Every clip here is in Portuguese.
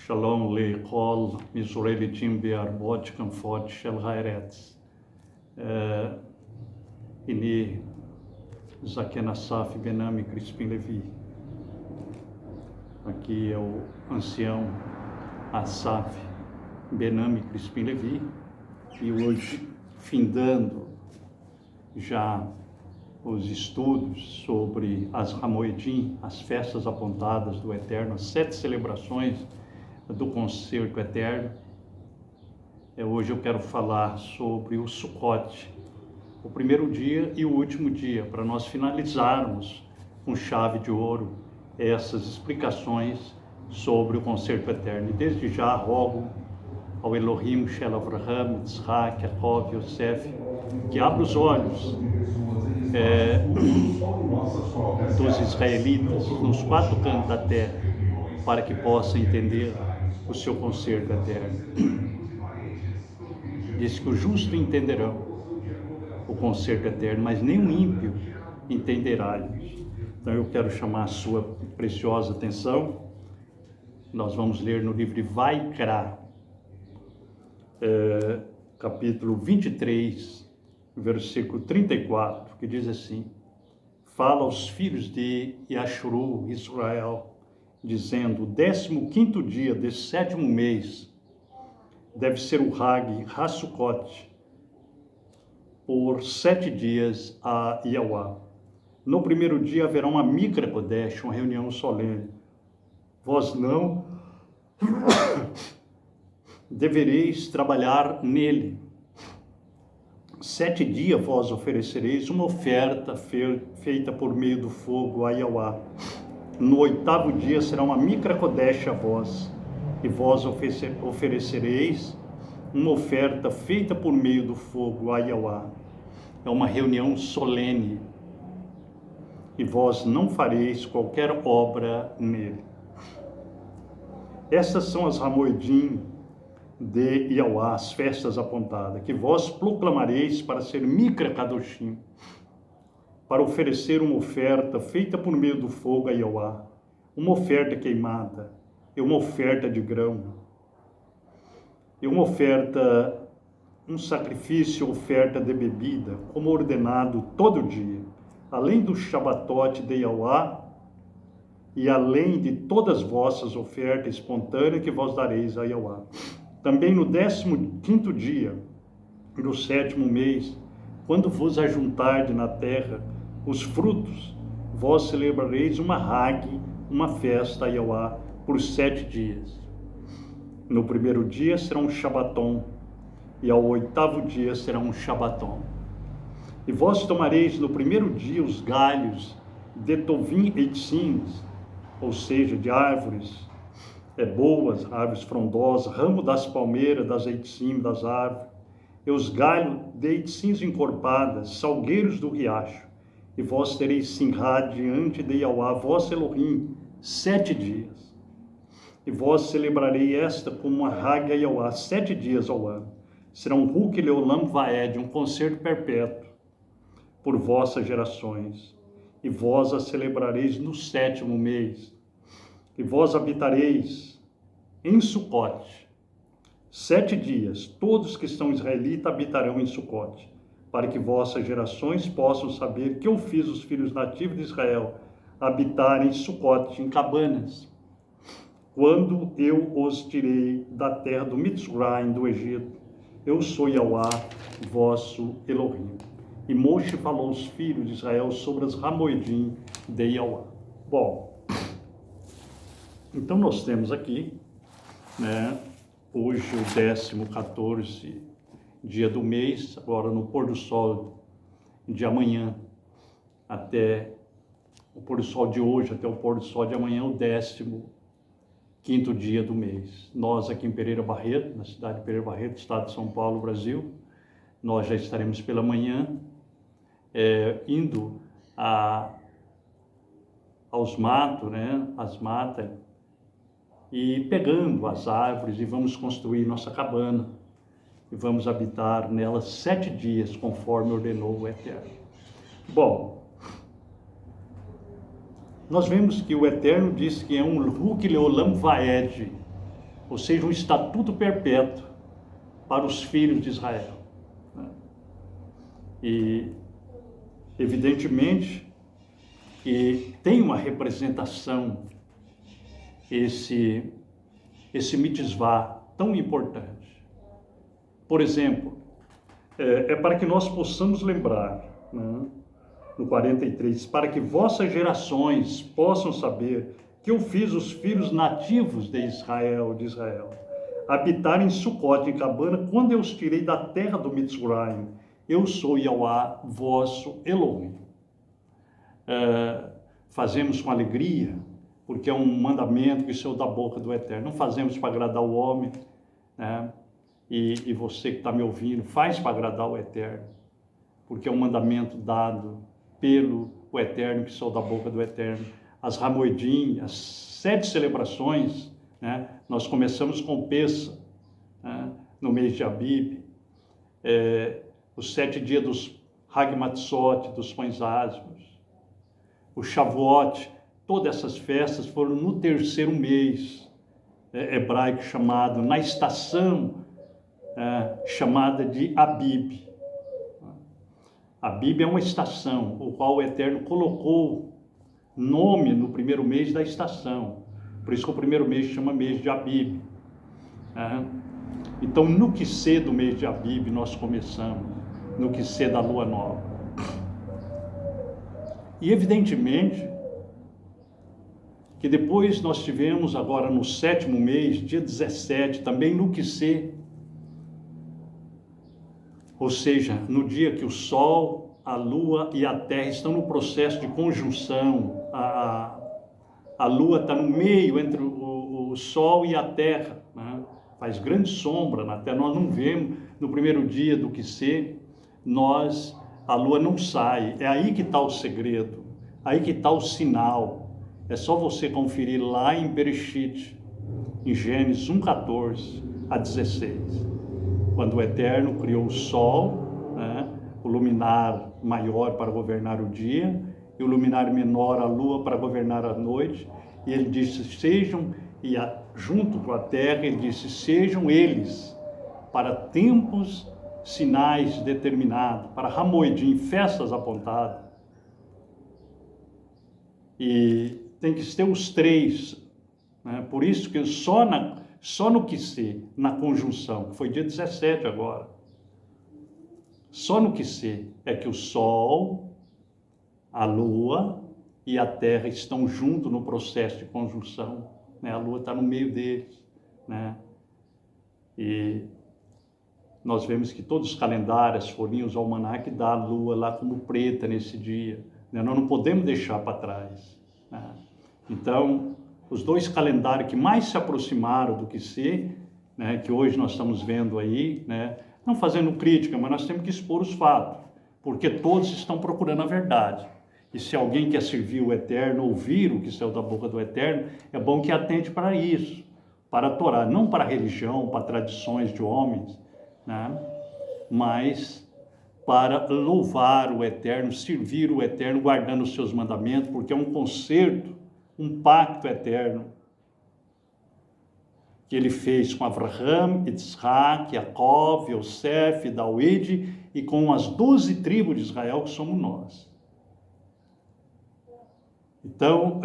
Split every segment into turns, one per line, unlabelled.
Shalom leikol, Israelitim be'arbot kamfot shel haaretz. Ini Zaken Asaf Benami Crispim Levi. Aqui é o ancião Asaf Benami Crispim Levi. E hoje, findando já os estudos sobre as Hamoedim, as festas apontadas do Eterno, as 7 celebrações do Concerto Eterno. Hoje eu quero falar sobre o Sukkot, o primeiro dia e o último dia, para nós finalizarmos com chave de ouro essas explicações sobre o Concerto Eterno. E desde já rogo ao Elohim, Shel Avraham, Yitzhak, Yaakov, Yosef, que abra os olhos dos israelitas nos 4 cantos da terra, para que possam entender o seu concerto eterno. Diz que o justo entenderão o concerto eterno, mas nem o ímpio entenderá. Então eu quero chamar a sua preciosa atenção. Nós vamos ler no livro de Vaikra, capítulo 23, versículo 34, que diz assim: fala aos filhos de Yashuru, Israel, dizendo: o 15º dia desse 7º mês deve ser o Hag HaSukkot, por 7 dias a Yahweh. No primeiro dia haverá uma Mikra Kodesh, uma reunião solene. Vós não devereis trabalhar nele. 7 dias vós oferecereis uma oferta feita por meio do fogo a Yahweh. No 8º dia será uma Mikra Kodesh a vós, e vós oferecereis uma oferta feita por meio do fogo a Yahweh. É uma reunião solene, e vós não fareis qualquer obra nele. Essas são as Hamoedim de Yahweh, as festas apontadas, que vós proclamareis para ser Mikra Kadoshim, para oferecer uma oferta feita por meio do fogo a Yahweh, uma oferta queimada, e uma oferta de grão, e uma oferta, um sacrifício, oferta de bebida, como ordenado todo dia, além do Shabbatot de Yahweh, e além de todas as vossas ofertas espontâneas que vós dareis a Yahweh. Também no 15º dia do 7º mês, quando vos ajuntardes na terra os frutos, vós celebrareis uma Hag, uma festa a Yahweh, por 7 dias. No primeiro dia será um Shabbaton, e ao 8º dia será um Shabbaton. E vós tomareis no primeiro dia os galhos de Tovim Eitzins, ou seja, de árvores boas, árvores frondosas, ramo das palmeiras, das eitzim, das árvores, e os galhos de eitzins encorpadas, salgueiros do riacho, e vós tereis sinhá diante de Yahweh, vosso Elohim, 7 dias. E vós celebrarei esta como uma Hag a Yahweh, 7 dias ao ano. Será um Huk Leolam Vaed, um concerto perpétuo, por vossas gerações. E vós a celebrareis no 7º mês. E vós habitareis em Sukkot 7 dias. Todos que estão israelitas habitarão em Sukkot, para que vossas gerações possam saber que eu fiz os filhos nativos de Israel habitarem em Sukkot, em cabanas, quando eu os tirei da terra do Mitzrayim, do Egito. Eu sou Yahweh, vosso Elohim. E Moshe falou aos filhos de Israel sobre as Hamoedim de Yahweh. Bom, então nós temos aqui, hoje o 14º dia do mês, agora no pôr do sol de amanhã, até o pôr do sol de hoje, até o pôr do sol de amanhã, o 15º dia do mês. Nós aqui em Pereira Barreto, na cidade de Pereira Barreto, estado de São Paulo, Brasil, nós já estaremos pela manhã, indo aos matos, as matas, e pegando as árvores, e vamos construir nossa cabana, e vamos habitar nela 7 dias, conforme ordenou o Eterno. Bom, nós vemos que o Eterno diz que é um Huk Leolam Vaed, ou seja, um estatuto perpétuo para os filhos de Israel. E, evidentemente, que tem uma representação esse mitzvah tão importante. Por exemplo, é para que nós possamos lembrar, né, no 43, para que vossas gerações possam saber que eu fiz os filhos nativos de Israel, habitar em Sucote, em Cabana, quando eu os tirei da terra do Mitzrayim. Eu sou Yahweh, vosso Elohim. Fazemos com alegria, porque é um mandamento que saiu da boca do Eterno. Não fazemos para agradar o homem, né? E você que está me ouvindo, faz para agradar o Eterno, porque é um mandamento dado pelo Eterno, que saiu da boca do Eterno. As Hamoedim, as 7 celebrações, né? Nós começamos com Pessa, né? No mês de Abib, os 7 dias dos Hag Matzot, dos pães asmos, o Shavuot, todas essas festas foram no 3º mês hebraico chamado, na estação chamada de Abib. Abib é uma estação, o qual o Eterno colocou nome no 1º mês da estação. Por isso que o 1º mês chama mês de Abib. Então, no Quissê do mês de Abib, nós começamos, no Quissê da lua nova. E, evidentemente, que depois nós tivemos agora no 7º mês, dia 17, também no Quissê, ou seja, no dia que o Sol, a Lua e a Terra estão no processo de conjunção, a Lua está no meio entre o Sol e a Terra, né? Faz grande sombra na Terra, nós não vemos no primeiro dia do Quissê, a Lua não sai, é aí que está o segredo, aí que está o sinal. É só você conferir lá em Bereshit, em Gênesis 1:14 a 16. Quando o Eterno criou o Sol, né, o luminar maior para governar o dia, e o luminar menor, a Lua, para governar a noite. E ele disse, junto com a Terra, ele disse, sejam eles para tempos, sinais determinados, para Hamoedim, festas apontadas. E tem que ter os 3, né? Por isso que só no Quissê, na conjunção, que foi dia 17 agora, só no Quissê é que o Sol, a Lua e a Terra estão juntos no processo de conjunção, né? A Lua está no meio deles, né? E nós vemos que todos os calendários, folhinhos, o almanaque dá a Lua lá como preta nesse dia, né? Nós não podemos deixar para trás, né? Então, os 2 calendários que mais se aproximaram do Quissê, né, que hoje nós estamos vendo aí, né, não fazendo crítica, mas nós temos que expor os fatos, porque todos estão procurando a verdade. E se alguém quer servir o Eterno, ouvir o que saiu da boca do Eterno, é bom que atente para isso, para a Torá, não para a religião, para tradições de homens, né, mas para louvar o Eterno, servir o Eterno, guardando os seus mandamentos, porque é um concerto, um pacto eterno que ele fez com Avraham, Yitzhak, Yaakov, Yosef, David e com as 12 tribos de Israel, que somos nós. Então,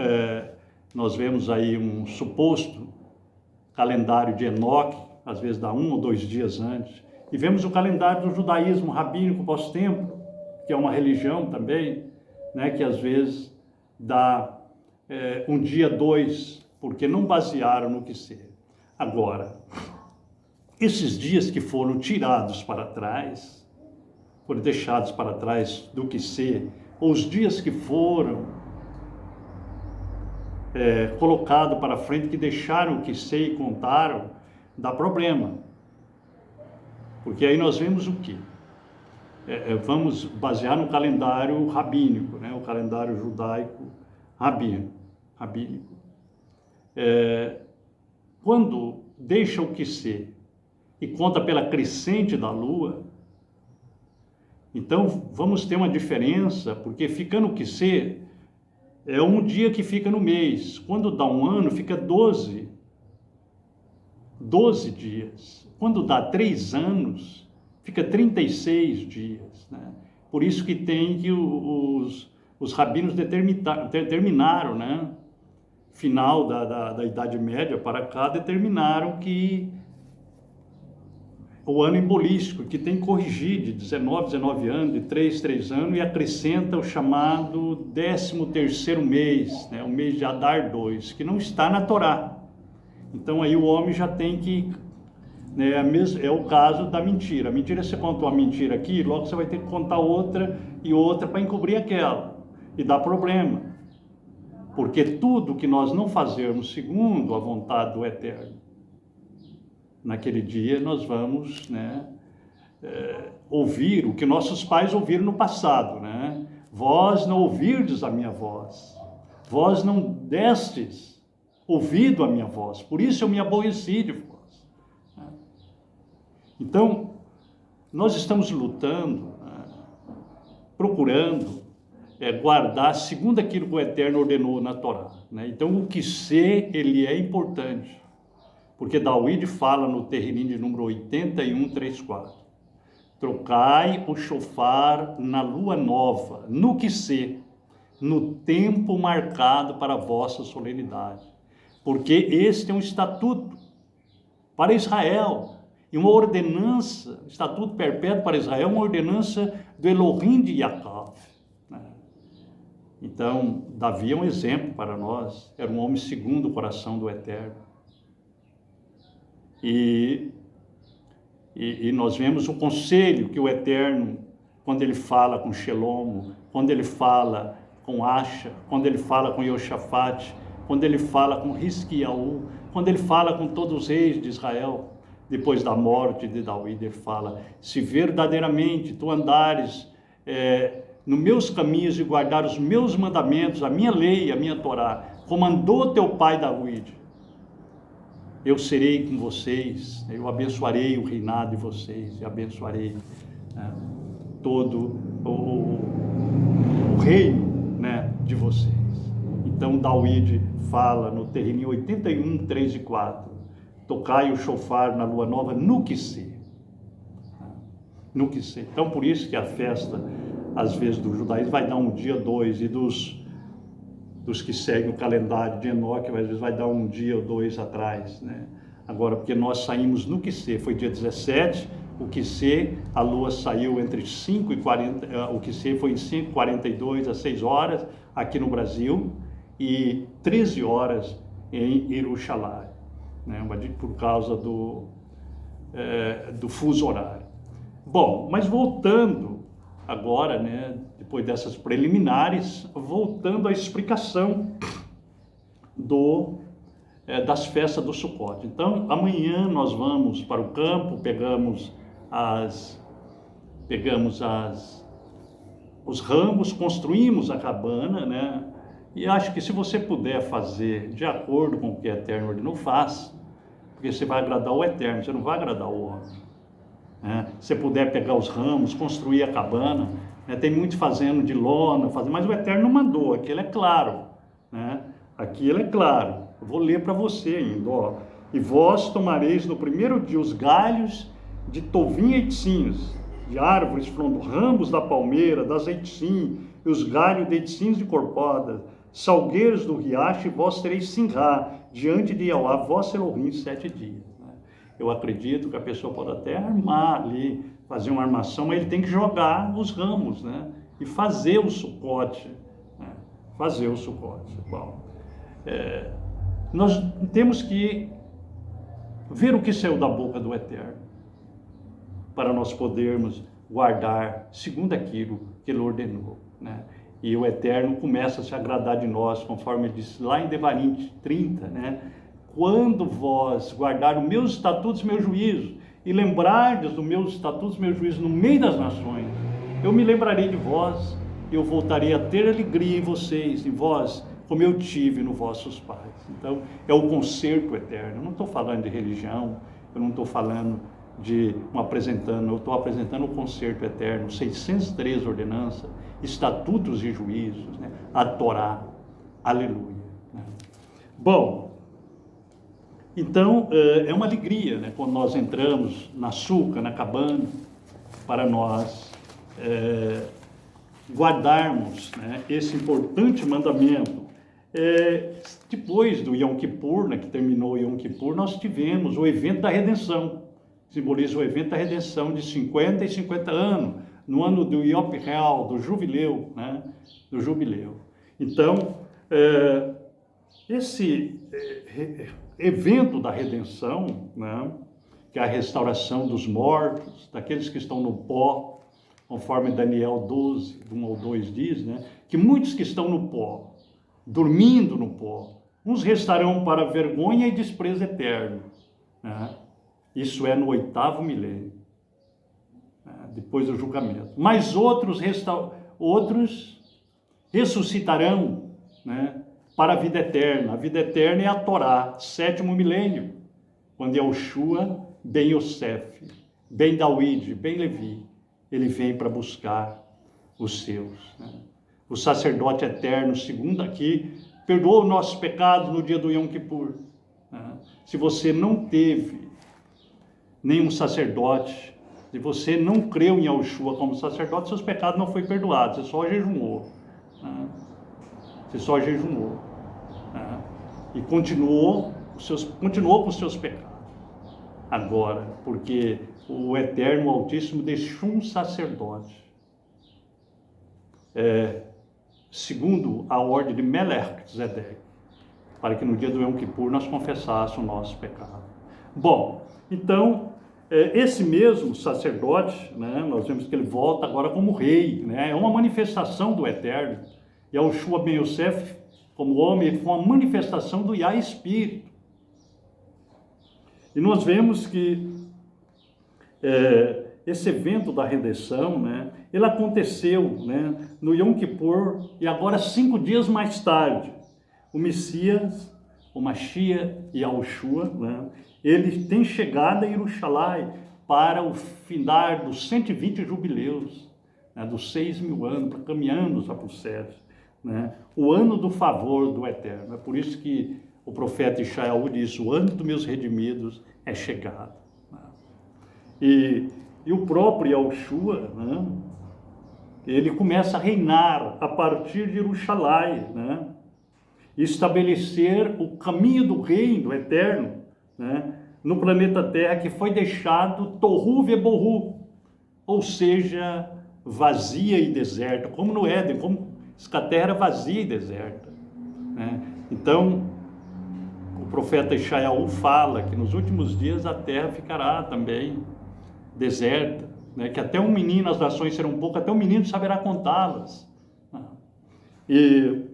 nós vemos aí um suposto calendário de Enoque, às vezes dá 1 ou 2 dias antes, e vemos o calendário do judaísmo rabínico pós-templo, que é uma religião também, né, que às vezes dá um dia 2, porque não basearam no Quissê. Agora, esses dias que foram tirados para trás, foram deixados para trás do Quissê, ou os dias que foram colocados para frente, que deixaram o Quissê e contaram, dá problema. Porque aí nós vemos o quê? Vamos basear no calendário rabínico, né? O calendário judaico rabínico. Quando deixa o Quissê e conta pela crescente da lua, então vamos ter uma diferença, porque fica no Quissê, é um dia que fica no mês. Quando dá um ano, fica 12 12 dias. Quando dá 3 anos, fica 36 dias, né? Por isso que tem que os rabinos determinaram, né? Final da Idade Média para cá, determinaram que o ano embolístico, que tem que corrigir de 19 anos, de 3 anos, e acrescenta o chamado 13º mês, né? O mês de Adar 2, que não está na Torá. Então aí o homem já tem que, né, é o caso da mentira. A mentira, você contou uma mentira aqui, logo você vai ter que contar outra e outra para encobrir aquela, e dá problema. Porque tudo que nós não fazermos segundo a vontade do Eterno, naquele dia nós vamos, né, ouvir o que nossos pais ouviram no passado, né? Vós não ouvirdes a minha voz, vós não destes ouvido a minha voz, por isso eu me aborreci de vós. Então, nós estamos lutando, né, procurando guardar segundo aquilo que o Eterno ordenou na Torá, né? Então, o que ser, ele é importante, porque David fala no Terrinim de número 81, 3:4. Trocai o shofar na lua nova, no que ser, no tempo marcado para a vossa solenidade. Porque este é um estatuto para Israel, e uma ordenança, estatuto perpétuo para Israel, uma ordenança do Elohim de Yaakov. Então, Davi é um exemplo para nós, era um homem segundo o coração do Eterno. E nós vemos o conselho que o Eterno, quando ele fala com Shelomo, quando ele fala com Acha, quando ele fala com Yoshafate, quando ele fala com Hisquiaú, quando ele fala com todos os reis de Israel, depois da morte de Davi, ele fala: se verdadeiramente tu andares nos meus caminhos e guardar os meus mandamentos, a minha lei, a minha Torá, como andou teu pai Davi, eu serei com vocês, eu abençoarei o reinado de vocês, e abençoarei, né, todo o reino, né, de vocês. Então Davi fala no Terrinim 81, 3 e 4, tocai o shofar na lua nova no que ser. No que ser. Então por isso que a festa, às vezes, do judaísmo vai dar um dia 2, e dos que seguem o calendário de Enoque, às vezes vai dar um dia ou 2 atrás, né? Agora, porque nós saímos no que ser, foi dia 17, o que ser, a lua saiu entre 5 e 40, o que ser foi em 5h42 às 6 horas, aqui no Brasil, e 13 horas em Jerusalém, né? Por causa do fuso horário. Bom, mas voltando agora, né, depois dessas preliminares, voltando à explicação das festas do Sukkot. Então, amanhã nós vamos para o campo, pegamos os ramos, construímos a cabana, né? E acho que se você puder fazer de acordo com o que o Eterno ordenou, faça, porque você vai agradar o Eterno, você não vai agradar o homem. Se puder pegar os ramos, construir a cabana, né? Tem muito fazendo de lona, mas o Eterno não mandou, aquilo é claro, né? Aquilo é claro, eu vou ler para você ainda, ó. E vós tomareis no primeiro dia os galhos de tovim e eitzins, de árvores, ramos da palmeira, das eitzim, e os galhos de eitzins de corpodas, salgueiros do riacho, e vós tereis sinrá, diante de Yahweh, vosso Elohim, 7 dias. Eu acredito que a pessoa pode até armar ali, fazer uma armação, mas ele tem que jogar os ramos, né? E fazer o Sukkot, né? Fazer o Sukkot. Bom, nós temos que ver o que saiu da boca do Eterno, para nós podermos guardar segundo aquilo que ele ordenou, né? E o Eterno começa a se agradar de nós, conforme ele disse lá em Devarim 30, né? Quando vós guardar os meus estatutos e meus juízos, e lembrardes dos meus estatutos e meus juízos no meio das nações, eu me lembrarei de vós, e eu voltarei a ter alegria em vocês, em vós, como eu tive nos vossos pais. Então, é o concerto eterno. Eu não estou falando de religião, eu não estou falando eu estou apresentando o concerto eterno, 603 ordenanças, estatutos e juízos, né? A Torá. Aleluia. Bom, Então, é uma alegria, né, quando nós entramos na Suca, na cabana, para nós guardarmos, né, esse importante mandamento. Depois do Yom Kippur, né, que terminou o Yom Kippur, nós tivemos o evento da redenção, simboliza o evento da redenção de 50 e 50 anos, no ano do Yom Real, do jubileu, né, do jubileu. Então, esse evento da redenção, né, que é a restauração dos mortos, daqueles que estão no pó, conforme Daniel 12, 1 ao 2 diz, né, que muitos que estão no pó, dormindo no pó, uns restarão para vergonha e desprezo eterno, né? Isso é no 8º milênio, né, depois do julgamento. Mas outros ressuscitarão, né, para a vida eterna. A vida eterna é a Torá, 7º milênio, quando Yahushua, ben Yosef, ben Dawid, ben Levi, ele vem para buscar os seus, né? O sacerdote eterno, segundo aqui, perdoou os nossos pecados no dia do Yom Kippur, né? Se você não teve nenhum sacerdote, se você não creu em Yahushua como sacerdote, seus pecados não foram perdoados, você só jejuou, né? Você só jejuou, né? E continuou com os seus pecados. Agora, porque o Eterno, o Altíssimo, deixou um sacerdote, segundo a ordem de Melquisedeque, para que no dia do Yom Kippur nós confessássemos o nosso pecado. Bom, então, esse mesmo sacerdote, né, nós vemos que ele volta agora como rei, né, é uma manifestação do Eterno. Yahushua ben Yosef, como homem, ele foi uma manifestação do Yah Espírito. E nós vemos que esse evento da redenção, né, ele aconteceu, né, no Yom Kippur, e agora 5 dias mais tarde, o Messias, o Mashiach e Yahushua, né, ele tem chegado a Jerusalém para o findar dos 120 jubileus, né, dos 6.000 anos, caminhando para o céu, né, o ano do favor do Eterno. É por isso que o profeta Ishael diz: o ano dos meus redimidos é chegado. Né? E o próprio Yahushua, né, ele começa a reinar a partir de Jerusalém, né, e estabelecer o caminho do reino eterno, né, no planeta Terra, que foi deixado Tohu Vebohu, ou seja, vazia e deserta, como no Éden, como a terra era vazia e deserta, né? Então, o profeta Ishael fala que nos últimos dias a terra ficará também deserta, né? Que até um menino, as nações serão poucas, até um menino saberá contá-las. E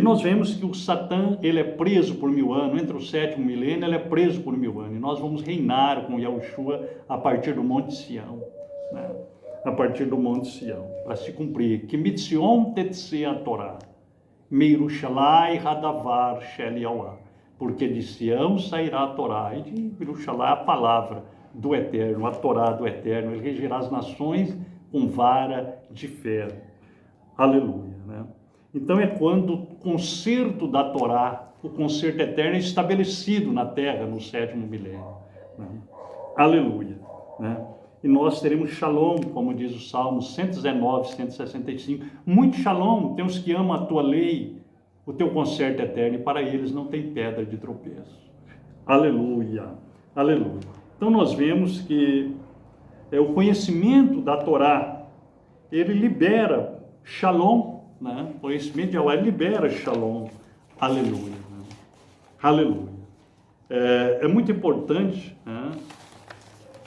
nós vemos que o Satã, ele é preso por 1000 anos, entre o 7º milênio, ele é preso por 1000 anos, e nós vamos reinar com Yahushua a partir do Monte Sião, né? A partir do Monte Sião, para se cumprir, que mitzion tetse a Torá, meirushalai hadavar shel Yahweh, porque de Sião sairá a Torá, e de Yerushalai a palavra do Eterno, a Torá do Eterno, ele regirá as nações com vara de ferro. Aleluia, né? Então é quando o concerto da Torá, o concerto eterno é estabelecido na terra no 7º milênio, né? Aleluia, né? E nós teremos shalom, como diz o Salmo 119, 165. Muito shalom, tem os que amam a tua lei, o teu concerto eterno, e para eles não tem pedra de tropeço. Aleluia, aleluia. Então nós vemos que o conhecimento da Torá, ele libera shalom, né? O conhecimento de Allah libera shalom. Aleluia, né? Aleluia. É muito importante, né,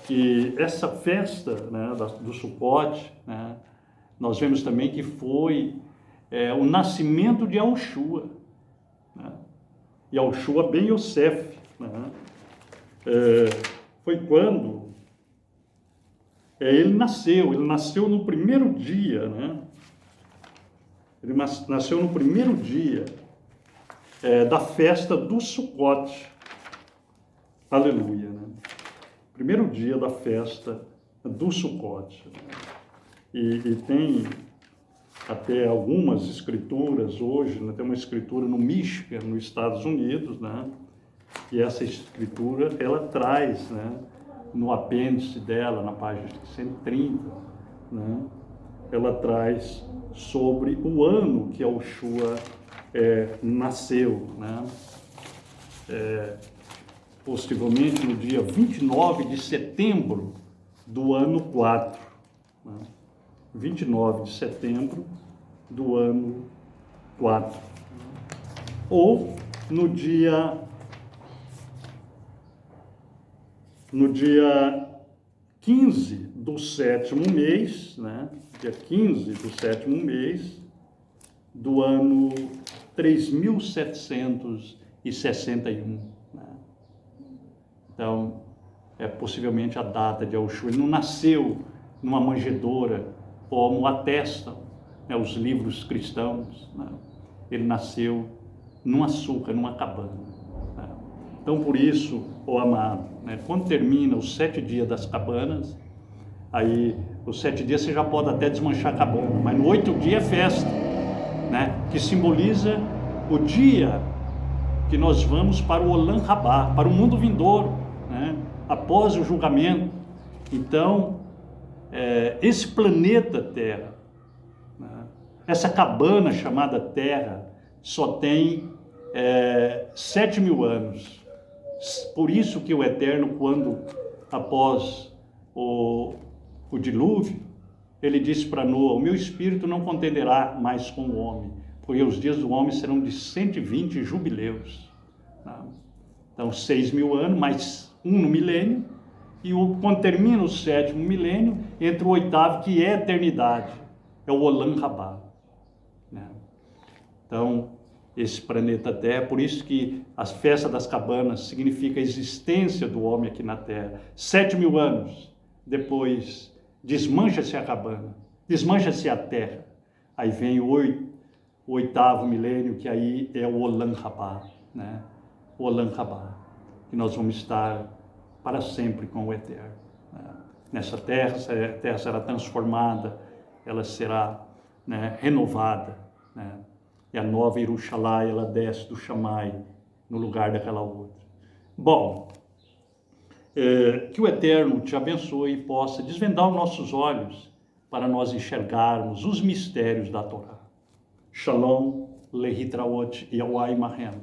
que essa festa, né, do Sukkot, né, nós vemos também que foi o nascimento de Yahushua, né? Yahushua ben Yosef, né? Foi quando ele nasceu no primeiro dia, né? Ele nasceu no primeiro dia da festa do Sukkot. Aleluia, né? Primeiro dia da festa do Sukkot. E tem até algumas escrituras hoje, né? Tem uma escritura no Michigan, nos Estados Unidos, né? E essa escritura, ela traz, né, no apêndice dela, na página 130, né, ela traz sobre o ano que a Oxua nasceu, né, possivelmente no dia 29 de setembro do ano 4, né, 29 de setembro do ano 4, ou no dia 15 do sétimo mês, né? Dia 15 do sétimo mês do ano 3761, né? Então, é possivelmente a data de Oxum. Ele não nasceu numa manjedoura, como atestam, né, os livros cristãos, né? Ele nasceu num açúcar, numa cabana, né? Então, por isso, ó amado, né, quando termina os 7 dias das cabanas, aí os 7 dias você já pode até desmanchar a cabana, mas no 8º dia é festa, né, que simboliza o dia que nós vamos para o Olam Rabá, para o mundo vindouro, né, após o julgamento. Então, esse planeta Terra, né, essa cabana chamada Terra, só tem 7.000 anos. Por isso que o Eterno, quando após o dilúvio, ele disse para Noa: o meu espírito não contenderá mais com o homem, porque os dias do homem serão de 120 jubileus. Então 6.000 anos, mais um no milênio, e quando termina o 7º milênio, entra o 8º, que é a eternidade, é o Olam Rabá, né? Então, esse planeta Terra, por isso que as festas das cabanas significa a existência do homem aqui na Terra. 7.000 anos depois, desmancha-se a cabana, desmancha-se a Terra. Aí vem o 8º milênio, que aí é o Olam Rabá, né? O Olam Rabá, que nós vamos estar para sempre com o Eterno, né? Nessa Terra, a Terra será transformada, ela será, né, renovada, né? E a nova Jerusalém, ela desce do Shammai no lugar daquela outra. Bom, que o Eterno te abençoe e possa desvendar os nossos olhos para nós enxergarmos os mistérios da Torá. Shalom, lehitraot, Yahweh Mahem.